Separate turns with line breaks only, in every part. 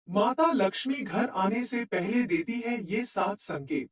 माता लक्ष्मी घर आने से पहले देती है ये 7 संकेत।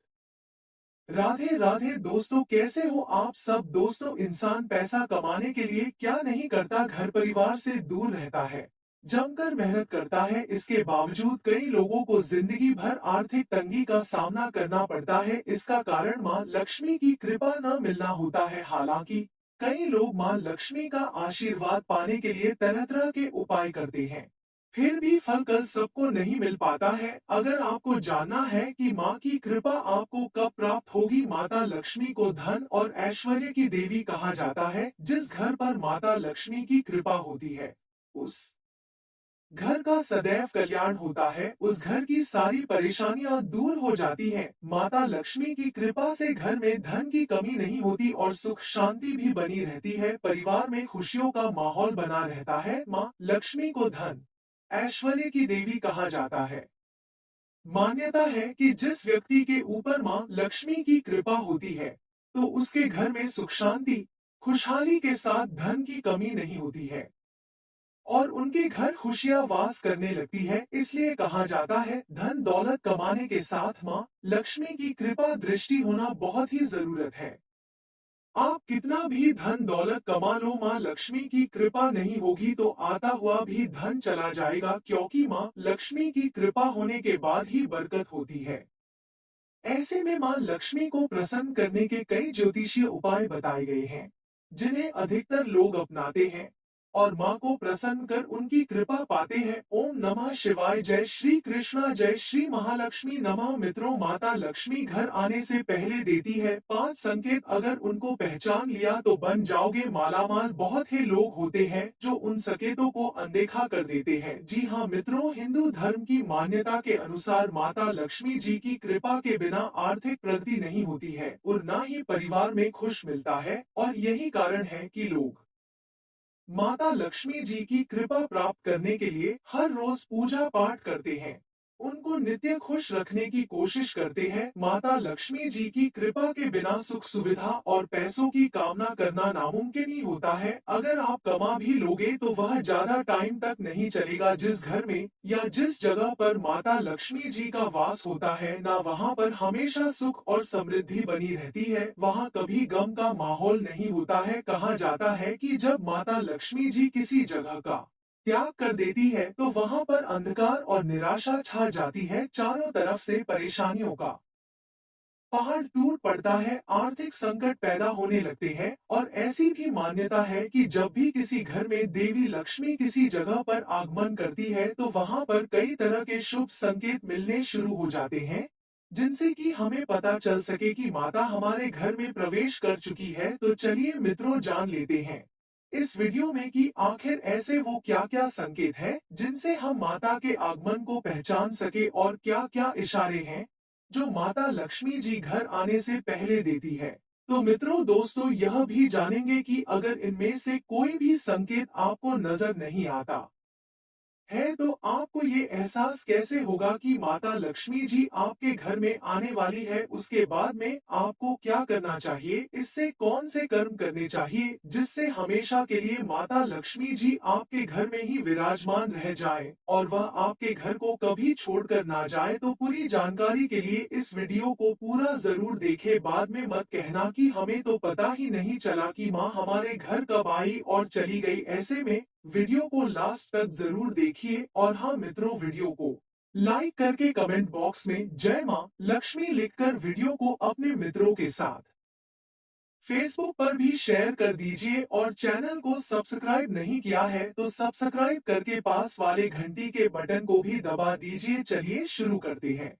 राधे राधे दोस्तों, कैसे हो आप सब। दोस्तों, इंसान पैसा कमाने के लिए क्या नहीं करता, घर परिवार से दूर रहता है, जमकर मेहनत करता है। इसके बावजूद कई लोगों को जिंदगी भर आर्थिक तंगी का सामना करना पड़ता है। इसका कारण मां लक्ष्मी की कृपा न मिलना होता है। हालांकि कई लोग मां लक्ष्मी का आशीर्वाद पाने के लिए तरह तरह के उपाय करते हैं, फिर भी फल कल सबको नहीं मिल पाता है। अगर आपको जानना है कि माँ की कृपा आपको कब प्राप्त होगी। माता लक्ष्मी को धन और ऐश्वर्य की देवी कहा जाता है। जिस घर पर माता लक्ष्मी की कृपा होती है, उस घर का सदैव कल्याण होता है। उस घर की सारी परेशानियां दूर हो जाती हैं। माता लक्ष्मी की कृपा से घर में धन की कमी नहीं होती और सुख शांति भी बनी रहती है। परिवार में खुशियों का माहौल बना रहता है। माँ लक्ष्मी को धन ऐश्वर्य की देवी कहा जाता है। मान्यता है कि जिस व्यक्ति के ऊपर मां लक्ष्मी की कृपा होती है, तो उसके घर में सुख शांति खुशहाली के साथ धन की कमी नहीं होती है और उनके घर खुशियां वास करने लगती है। इसलिए कहा जाता है, धन दौलत कमाने के साथ मां लक्ष्मी की कृपा दृष्टि होना बहुत ही जरूरत है। आप कितना भी धन दौलत कमा लो, माँ लक्ष्मी की कृपा नहीं होगी तो आता हुआ भी धन चला जाएगा, क्योंकि माँ लक्ष्मी की कृपा होने के बाद ही बरकत होती है। ऐसे में माँ लक्ष्मी को प्रसन्न करने के कई ज्योतिषीय उपाय बताए गए हैं, जिन्हें अधिकतर लोग अपनाते हैं और माँ को प्रसन्न कर उनकी कृपा पाते हैं। ओम नमः शिवाय। जय श्री कृष्णा, जय श्री महालक्ष्मी नमः। मित्रों, माता लक्ष्मी घर आने से पहले देती है 5 संकेत। अगर उनको पहचान लिया तो बन जाओगे मालामाल। बहुत ही लोग होते हैं जो उन संकेतों को अनदेखा कर देते हैं। जी हाँ मित्रों, हिंदू धर्म की मान्यता के अनुसार माता लक्ष्मी जी की कृपा के बिना आर्थिक प्रगति नहीं होती है और न ही परिवार में खुश मिलता है। और यही कारण है कि लोग माता लक्ष्मी जी की कृपा प्राप्त करने के लिए हर रोज पूजा पाठ करते हैं, उनको नित्य खुश रखने की कोशिश करते हैं। माता लक्ष्मी जी की कृपा के बिना सुख सुविधा और पैसों की कामना करना नामुमकिन ही होता है। अगर आप कमा भी लोगे तो वह ज्यादा टाइम तक नहीं चलेगा। जिस घर में या जिस जगह पर माता लक्ष्मी जी का वास होता है, ना वहाँ पर हमेशा सुख और समृद्धि बनी रहती है, वहाँ कभी गम का माहौल नहीं होता है। कहा जाता है कि जब माता लक्ष्मी जी किसी जगह का त्याग कर देती है तो वहां पर अंधकार और निराशा छा जाती है। चारों तरफ से परेशानियों का पहाड़ टूट पड़ता है, आर्थिक संकट पैदा होने लगते हैं। और ऐसी भी मान्यता है कि जब भी किसी घर में देवी लक्ष्मी किसी जगह पर आगमन करती है तो वहां पर कई तरह के शुभ संकेत मिलने शुरू हो जाते हैं, जिनसे कि हमें पता चल सके कि माता हमारे घर में प्रवेश कर चुकी है। तो चलिए मित्रों, जान लेते हैं इस वीडियो में कि आखिर ऐसे वो क्या क्या संकेत है जिनसे हम माता के आगमन को पहचान सके और क्या क्या इशारे हैं जो माता लक्ष्मी जी घर आने से पहले देती है। तो मित्रों दोस्तों, यह भी जानेंगे कि अगर इनमें से कोई भी संकेत आपको नजर नहीं आता है तो आपको ये एहसास कैसे होगा कि माता लक्ष्मी जी आपके घर में आने वाली है। उसके बाद में आपको क्या करना चाहिए, इससे कौन से कर्म करने चाहिए जिससे हमेशा के लिए माता लक्ष्मी जी आपके घर में ही विराजमान रह जाए और वह आपके घर को कभी छोड़कर ना जाए। तो पूरी जानकारी के लिए इस वीडियो को पूरा जरूर देखें। बाद में मत कहना कि हमें तो पता ही नहीं चला कि माँ हमारे घर कब आई और चली गई। ऐसे में वीडियो को लास्ट तक जरूर देखिए। और हाँ मित्रों, वीडियो को लाइक करके कमेंट बॉक्स में जय मां लक्ष्मी लिखकर वीडियो को अपने मित्रों के साथ फेसबुक पर भी शेयर कर दीजिए। और चैनल को सब्सक्राइब नहीं किया है तो सब्सक्राइब करके पास वाले घंटी के बटन को भी दबा दीजिए। चलिए शुरू करते हैं।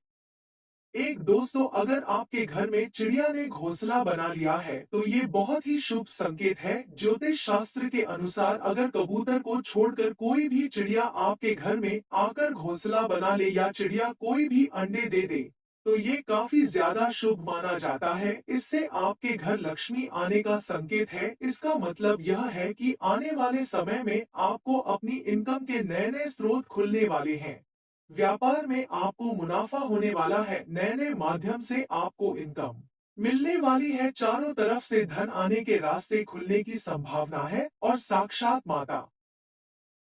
एक दोस्तों, अगर आपके घर में चिड़िया ने घोंसला बना लिया है तो ये बहुत ही शुभ संकेत है। ज्योतिष शास्त्र के अनुसार अगर कबूतर को छोड़कर कोई भी चिड़िया आपके घर में आकर घोंसला बना ले या चिड़िया कोई भी अंडे दे दे तो ये काफी ज्यादा शुभ माना जाता है। इससे आपके घर लक्ष्मी आने का संकेत है। इसका मतलब यह है कि आने वाले समय में आपको अपनी इनकम के नए नए स्रोत खुलने वाले हैं। व्यापार में आपको मुनाफा होने वाला है, नए नए माध्यम से आपको इनकम मिलने वाली है, चारों तरफ से धन आने के रास्ते खुलने की संभावना है। और साक्षात माता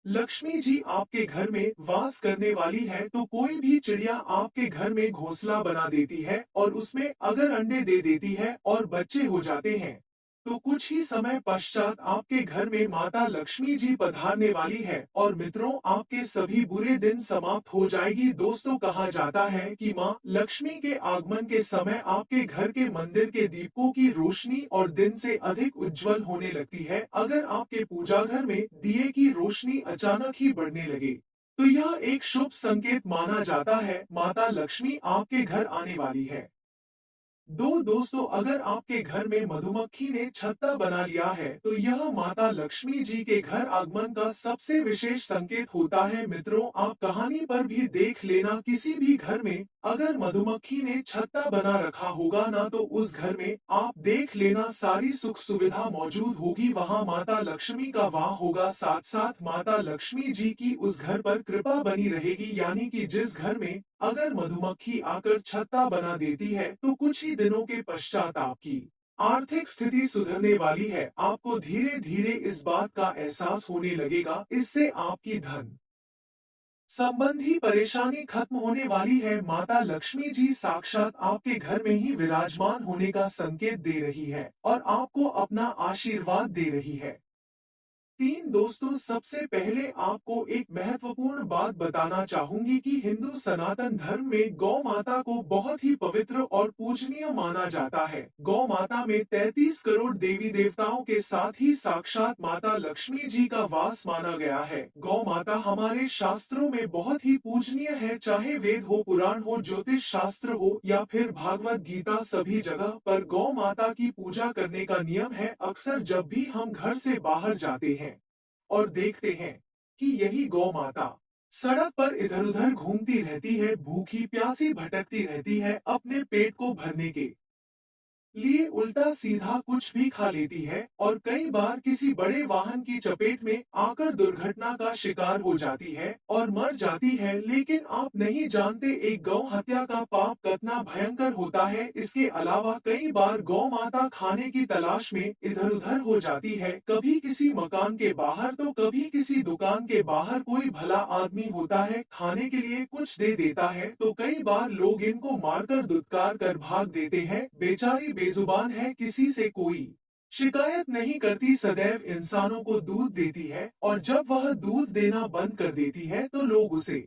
लक्ष्मी जी आपके घर में वास करने वाली है तो कोई भी चिड़िया आपके घर में घोंसला बना देती है और उसमें अगर अंडे दे देती है और बच्चे हो जाते हैं तो कुछ ही समय पश्चात आपके घर में माता लक्ष्मी जी पधारने वाली है और मित्रों आपके सभी बुरे दिन समाप्त हो जाएगी। दोस्तों कहा जाता है कि माँ लक्ष्मी के आगमन के समय आपके घर के मंदिर के दीपों की रोशनी और दिन से अधिक उज्जवल होने लगती है। अगर आपके पूजा घर में दिए की रोशनी अचानक ही बढ़ने लगे तो यह एक शुभ संकेत माना जाता है, माता लक्ष्मी आपके घर आने वाली है। दोस्तों अगर आपके घर में मधुमक्खी ने छत्ता बना लिया है तो यह माता लक्ष्मी जी के घर आगमन का सबसे विशेष संकेत होता है। मित्रों आप कहानी पर भी देख लेना, किसी भी घर में अगर मधुमक्खी ने छत्ता बना रखा होगा ना तो उस घर में आप देख लेना सारी सुख सुविधा मौजूद होगी, वहां माता लक्ष्मी का वाह होगा, साथ साथ माता लक्ष्मी जी की उस घर पर कृपा बनी रहेगी। यानी कि जिस घर में अगर मधुमक्खी आकर छत्ता बना देती है तो कुछ ही दिनों के पश्चात आपकी आर्थिक स्थिति सुधरने वाली है। आपको धीरे धीरे इस बात का एहसास होने लगेगा, इससे आपकी धन संबंधी परेशानी खत्म होने वाली है। माता लक्ष्मी जी साक्षात आपके घर में ही विराजमान होने का संकेत दे रही है और आपको अपना आशीर्वाद दे रही है। दोस्तों सबसे पहले आपको एक महत्वपूर्ण बात बताना चाहूंगी कि हिंदू सनातन धर्म में गौ माता को बहुत ही पवित्र और पूजनीय माना जाता है। गौ माता में 33 करोड़ देवी देवताओं के साथ ही साक्षात माता लक्ष्मी जी का वास माना गया है। गौ माता हमारे शास्त्रों में बहुत ही पूजनीय है, चाहे वेद हो, पुराण हो, ज्योतिष शास्त्र हो या फिर भागवत गीता, सभी जगह पर गौ माता की पूजा करने का नियम है। अक्सर जब भी हम घर से बाहर जाते हैं और देखते हैं कि यही गौ माता सड़क पर इधर उधर घूमती रहती है, भूखी प्यासी भटकती रहती है, अपने पेट को भरने के लिए उल्टा सीधा कुछ भी खा लेती है और कई बार किसी बड़े वाहन की चपेट में आकर दुर्घटना का शिकार हो जाती है और मर जाती है। लेकिन आप नहीं जानते एक गौ हत्या का पाप कितना भयंकर होता है। इसके अलावा कई बार गौ माता खाने की तलाश में इधर उधर हो जाती है, कभी किसी मकान के बाहर तो कभी किसी दुकान के बाहर। कोई भला आदमी होता है, खाने के लिए कुछ दे देता है तो कई बार लोग इनको मारकर दुत्कार कर भाग देते हैं। बेचारी बेजुबान है, किसी से कोई शिकायत नहीं करती, सदैव इंसानों को दूध देती है और जब वह दूध देना बंद कर देती है तो लोग उसे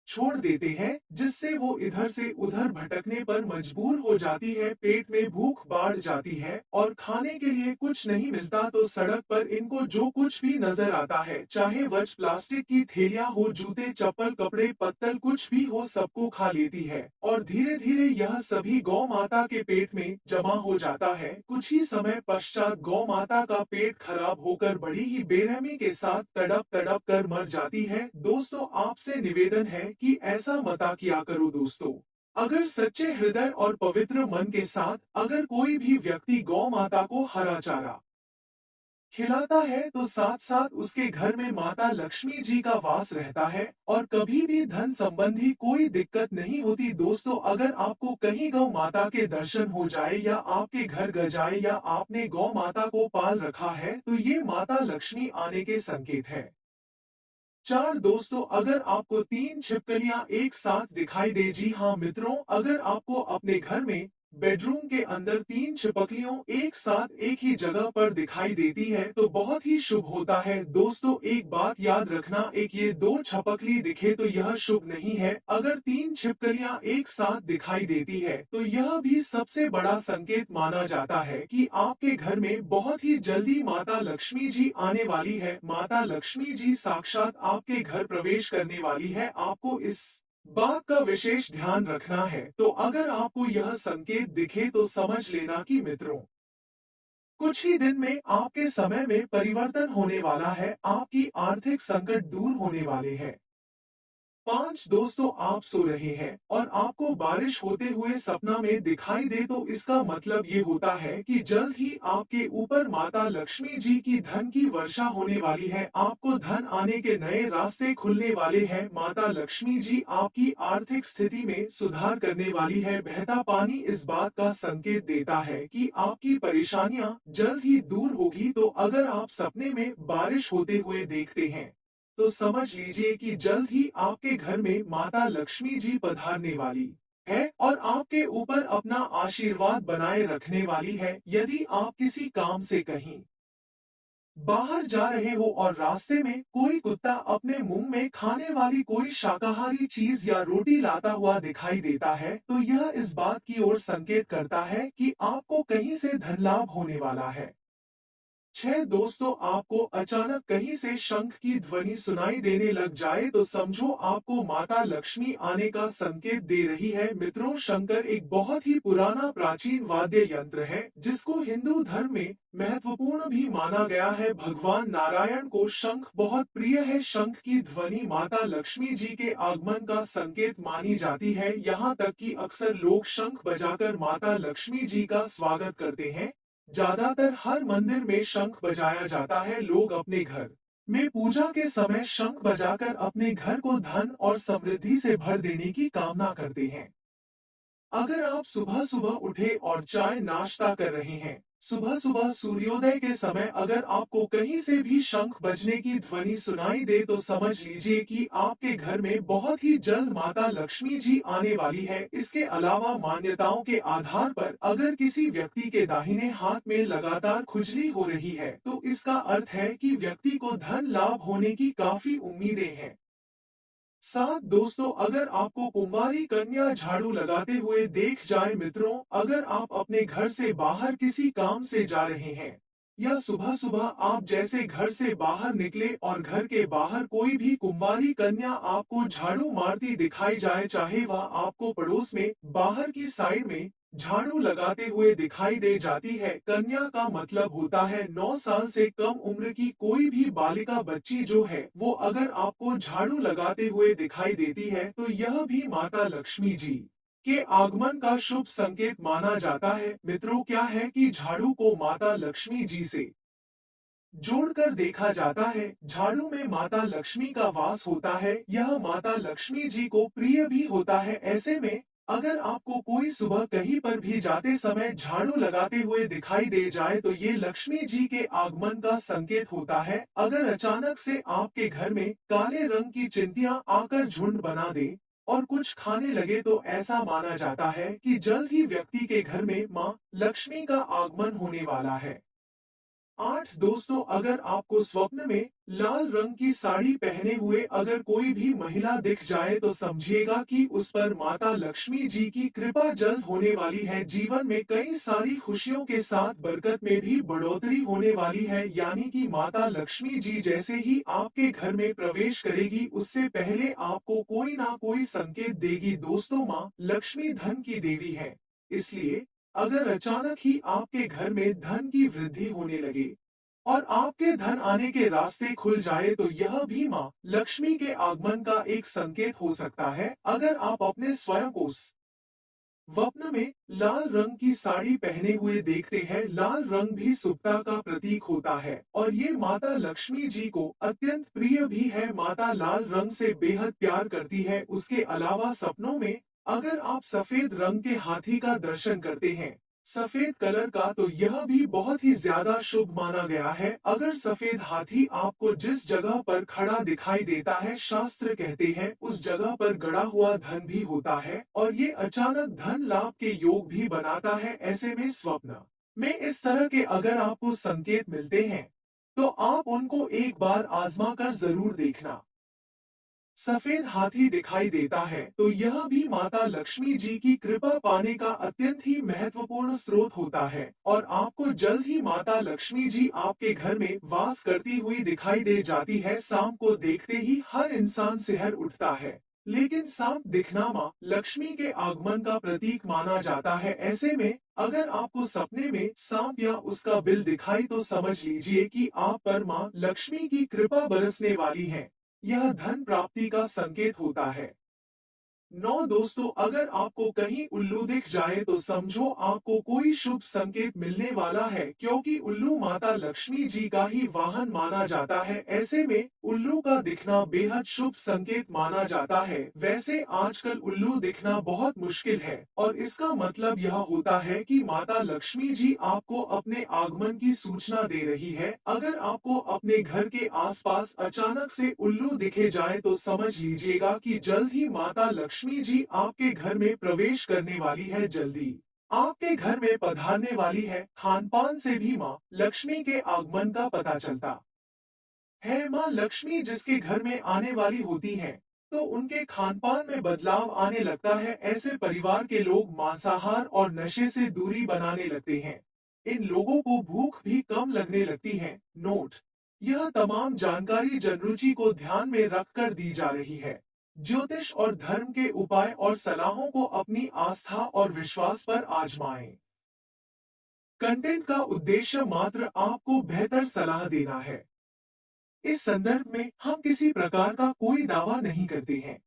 छोड़ देते हैं, जिससे वो इधर से उधर भटकने पर मजबूर हो जाती है। पेट में भूख बढ़ जाती है और खाने के लिए कुछ नहीं मिलता तो सड़क पर इनको जो कुछ भी नजर आता है, चाहे वह प्लास्टिक की थैलियां हो, जूते चप्पल कपड़े पत्तल कुछ भी हो, सबको खा लेती है और धीरे धीरे यह सभी गौ माता के पेट में जमा हो जाता है। कुछ ही समय पश्चात गौ माता का पेट खराब होकर बड़ी ही बेरहमी के साथ तड़प तड़प कर मर जाती है। दोस्तों आपसे निवेदन है कि ऐसा मता किया करो। दोस्तों अगर सच्चे हृदय और पवित्र मन के साथ अगर कोई भी व्यक्ति गौ माता को हरा चारा खिलाता है तो साथ साथ उसके घर में माता लक्ष्मी जी का वास रहता है और कभी भी धन संबंधी कोई दिक्कत नहीं होती। दोस्तों अगर आपको कहीं गौ माता के दर्शन हो जाए या आपके घर ग जाए या आपने गौ माता को पाल रखा है तो ये माता लक्ष्मी आने के संकेत है। दोस्तों अगर आपको 3 छिपकलियां एक साथ दिखाई दे, जी हाँ मित्रों, अगर आपको अपने घर में बेडरूम के अंदर 3 छिपकलियों एक साथ एक ही जगह पर दिखाई देती है तो बहुत ही शुभ होता है। दोस्तों एक बात याद रखना, एक ये 2 छिपकली दिखे तो यह शुभ नहीं है, अगर 3 छिपकलियां एक साथ दिखाई देती है तो यह भी सबसे बड़ा संकेत माना जाता है कि आपके घर में बहुत ही जल्दी माता लक्ष्मी जी आने वाली है। माता लक्ष्मी जी साक्षात आपके घर प्रवेश करने वाली है, आपको इस बात का विशेष ध्यान रखना है। तो अगर आपको यह संकेत दिखे तो समझ लेना कि मित्रों कुछ ही दिन में आपके समय में परिवर्तन होने वाला है, आपकी आर्थिक संकट दूर होने वाले हैं। दोस्तों आप सो रहे हैं और आपको बारिश होते हुए सपना में दिखाई दे तो इसका मतलब ये होता है कि जल्द ही आपके ऊपर माता लक्ष्मी जी की धन की वर्षा होने वाली है, आपको धन आने के नए रास्ते खुलने वाले हैं। माता लक्ष्मी जी आपकी आर्थिक स्थिति में सुधार करने वाली है। बहता पानी इस बात का संकेत देता है कि आपकी परेशानियां जल्द ही दूर होगी। तो अगर आप सपने में बारिश होते हुए देखते हैं तो समझ लीजिए कि जल्द ही आपके घर में माता लक्ष्मी जी पधारने वाली है और आपके ऊपर अपना आशीर्वाद बनाए रखने वाली है। यदि आप किसी काम से कहीं बाहर जा रहे हो और रास्ते में कोई कुत्ता अपने मुंह में खाने वाली कोई शाकाहारी चीज या रोटी लाता हुआ दिखाई देता है, तो यह इस बात की ओर संकेत करता है कि आपको कहीं से धन लाभ होने वाला है। 6 दोस्तों, आपको अचानक कहीं से शंख की ध्वनि सुनाई देने लग जाए तो समझो आपको माता लक्ष्मी आने का संकेत दे रही है। मित्रों, शंकर एक बहुत ही पुराना प्राचीन वाद्य यंत्र है जिसको हिंदू धर्म में महत्वपूर्ण भी माना गया है। भगवान नारायण को शंख बहुत प्रिय है। शंख की ध्वनि माता लक्ष्मी जी के आगमन का संकेत मानी जाती है। यहाँ तक कि अक्सर लोग शंख बजाकर माता लक्ष्मी जी का स्वागत करते हैं। ज्यादातर हर मंदिर में शंख बजाया जाता है। लोग अपने घर में पूजा के समय शंख बजाकर अपने घर को धन और समृद्धि से भर देने की कामना करते हैं। अगर आप सुबह सुबह उठे और चाय नाश्ता कर रहे हैं, सुबह सुबह सूर्योदय के समय अगर आपको कहीं से भी शंख बजने की ध्वनि सुनाई दे तो समझ लीजिए कि आपके घर में बहुत ही जल्द माता लक्ष्मी जी आने वाली है। इसके अलावा मान्यताओं के आधार पर अगर किसी व्यक्ति के दाहिने हाथ में लगातार खुजली हो रही है, तो इसका अर्थ है कि व्यक्ति को धन लाभ होने की काफी उम्मीदें हैं। 7 दोस्तों, अगर आपको कुंवारी कन्या झाड़ू लगाते हुए देख जाए, मित्रों, अगर आप अपने घर से बाहर किसी काम से जा रहे हैं या सुबह सुबह आप जैसे घर से बाहर निकले और घर के बाहर कोई भी कुंवारी कन्या आपको झाड़ू मारती दिखाई जाए, चाहे वह आपको पड़ोस में बाहर की साइड में झाड़ू लगाते हुए दिखाई दे जाती है, कन्या का मतलब होता है 9 साल से कम उम्र की कोई भी बालिका बच्ची जो है वो अगर आपको झाड़ू लगाते हुए दिखाई देती है तो यह भी माता लक्ष्मी जी के आगमन का शुभ संकेत माना जाता है। मित्रों, क्या है कि झाड़ू को माता लक्ष्मी जी से जोड़कर देखा जाता है। झाड़ू में माता लक्ष्मी का वास होता है। यह माता लक्ष्मी जी को प्रिय भी होता है। ऐसे में अगर आपको कोई सुबह कहीं पर भी जाते समय झाड़ू लगाते हुए दिखाई दे जाए तो ये लक्ष्मी जी के आगमन का संकेत होता है। अगर अचानक से आपके घर में काले रंग की चिंटियां आकर झुंड बना दे और कुछ खाने लगे तो ऐसा माना जाता है कि जल्द ही व्यक्ति के घर में मां लक्ष्मी का आगमन होने वाला है। 8 दोस्तों, अगर आपको स्वप्न में लाल रंग की साड़ी पहने हुए अगर कोई भी महिला दिख जाए तो समझिएगा कि उस पर माता लक्ष्मी जी की कृपा जल्द होने वाली है। जीवन में कई सारी खुशियों के साथ बरकत में भी बढ़ोतरी होने वाली है। यानी कि माता लक्ष्मी जी जैसे ही आपके घर में प्रवेश करेगी उससे पहले आपको कोई ना कोई संकेत देगी। दोस्तों, माँ लक्ष्मी धन की देवी है, इसलिए अगर अचानक ही आपके घर में धन की वृद्धि होने लगे और आपके धन आने के रास्ते खुल जाए तो यह भी मां लक्ष्मी के आगमन का एक संकेत हो सकता है। अगर आप अपने स्वयं को स्वप्न में लाल रंग की साड़ी पहने हुए देखते हैं, लाल रंग भी शुभता का प्रतीक होता है और ये माता लक्ष्मी जी को अत्यंत प्रिय भी है। माता लाल रंग से बेहद प्यार करती है। उसके अलावा सपनों में अगर आप सफेद रंग के हाथी का दर्शन करते हैं, सफेद कलर का, तो यह भी बहुत ही ज्यादा शुभ माना गया है। अगर सफेद हाथी आपको जिस जगह पर खड़ा दिखाई देता है, शास्त्र कहते हैं उस जगह पर गड़ा हुआ धन भी होता है और ये अचानक धन लाभ के योग भी बनाता है। ऐसे में स्वप्न में इस तरह के अगर आपको संकेत मिलते हैं तो आप उनको एक बार आजमा कर जरूर देखना। सफेद हाथी दिखाई देता है तो यह भी माता लक्ष्मी जी की कृपा पाने का अत्यंत ही महत्वपूर्ण स्रोत होता है और आपको जल्द ही माता लक्ष्मी जी आपके घर में वास करती हुई दिखाई दे जाती है। सांप को देखते ही हर इंसान सिहर उठता है, लेकिन सांप दिखना माँ लक्ष्मी के आगमन का प्रतीक माना जाता है। ऐसे में अगर आपको सपने में सांप या उसका बिल दिखाई तो समझ लीजिए कि आप पर माँ लक्ष्मी की कृपा बरसने वाली है। यह धन प्राप्ति का संकेत होता है। 9 दोस्तों, अगर आपको कहीं उल्लू दिख जाए तो समझो आपको कोई शुभ संकेत मिलने वाला है, क्योंकि उल्लू माता लक्ष्मी जी का ही वाहन माना जाता है। ऐसे में उल्लू का दिखना बेहद शुभ संकेत माना जाता है। वैसे आजकल उल्लू दिखना बहुत मुश्किल है और इसका मतलब यह होता है कि माता लक्ष्मी जी आपको अपने आगमन की सूचना दे रही है। अगर आपको अपने घर के आसपास अचानक से उल्लू दिखे जाए तो समझ लीजिएगा कि जल्द ही माता लक्ष्मी जी आपके घर में प्रवेश करने वाली है। जल्दी आपके घर में पधारने वाली है। खान-पान से भी माँ लक्ष्मी के आगमन का पता चलता है। माँ लक्ष्मी जिसके घर में आने वाली होती हैं, तो उनके खान-पान में बदलाव आने लगता है। ऐसे परिवार के लोग मांसाहार और नशे से दूरी बनाने लगते हैं। इन लोगों को भूख भी कम लगने लगती है। नोट: यह तमाम जानकारी जनरुचि को ध्यान में रखकर दी जा रही है। ज्योतिष और धर्म के उपाय और सलाहों को अपनी आस्था और विश्वास पर आजमाएं। कंटेंट का उद्देश्य मात्र आपको बेहतर सलाह देना है। इस संदर्भ में हम किसी प्रकार का कोई दावा नहीं करते हैं।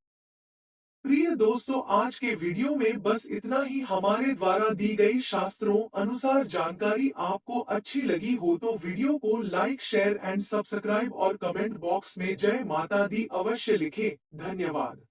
प्रिय दोस्तों, आज के वीडियो में बस इतना ही। हमारे द्वारा दी गई शास्त्रों अनुसार जानकारी आपको अच्छी लगी हो तो वीडियो को लाइक, शेयर एंड सब्सक्राइब और कमेंट बॉक्स में जय माता दी अवश्य लिखें। धन्यवाद।